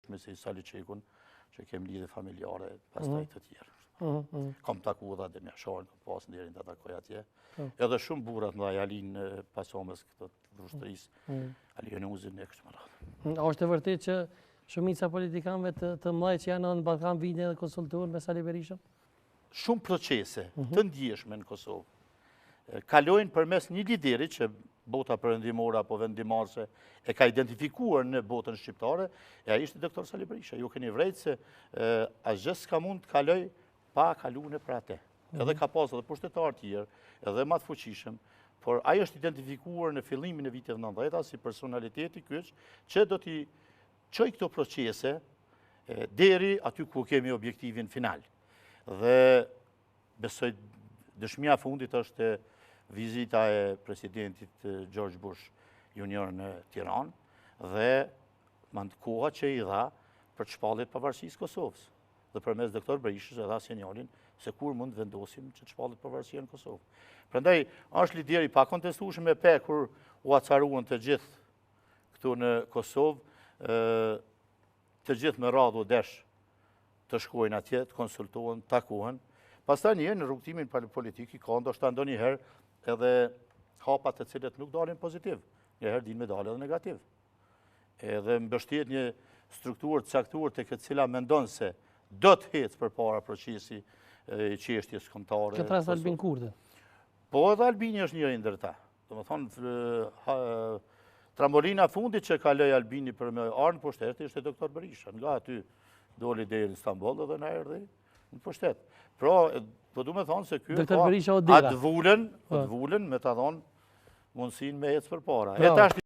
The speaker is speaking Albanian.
me si Sali Qekun, që kem lidhe familjare, pastaj të tjerë. Kam taku dhe dhe mjashorën, kam pas në djerin të takoj atje. Edhe shumë burat nga Jalin pasomës këtë të vrushtërisë, Alionuzin e kështë më radhë. A është e vërtet që shumica politikanëve të mëdhej që janë në Ballkan vijnë edhe konsultuar me Sali Berishën? Shumë procese të ndjeshme në Kosovë kalojnë përmes një lideri që bota perëndimore apo vendimarrëse e ka identifikuar në botën shqiptare, e ai ishte doktor Sali Berisha. Ju keni vrejtë se asgjë s'ka mund të kaloj pa kaluar për atë. Edhe ka pas edhe pushtetar tjerë, edhe më të fuqishëm, por ai është identifikuar në fillimin e viteve 90 si personaliteti kyç që do t'i çojë këto procese deri aty ku kemi objektivin final. Dhe besoj dëshmia e fundit është vizita e presidentit George Bush Junior në Tiranë dhe koha që i dha për të shpalljet pavarësisë Kosovës. Dhe përmes doktor Berishës e dha sinjalin se kur mund vendosim që të shpallet pavarësia në Kosovë. Prandaj është lideri pa kontestueshëm me pe kur u acaruan të gjithë këtu në Kosovë, të gjithë me radhë u desh të shkojnë atje, të konsultohen, takohen. Pastaj në rrugtimin politik i ka ndoshta ndonjëherë edhe hapat të cilët nuk dalin pozitiv, njëherë din me dalë edhe negativ. Edhe mbështet një strukturë të caktuar të këtë cila mendon se do të hecë përpara procesi i çështjes kombëtare. Këtë rast Albin Kurti. Po edhe Albini është njëri ndër ta. Domethënë trambolina fundit që kaloi Albini për me ardhur në pushtet ishte doktor Berisha. Nga aty doli deri në Stamboll edhe na erdhi në pushtet. Pra, po du me thonë se ky atë vulën me ta thonë mundësinë me ecë përpara.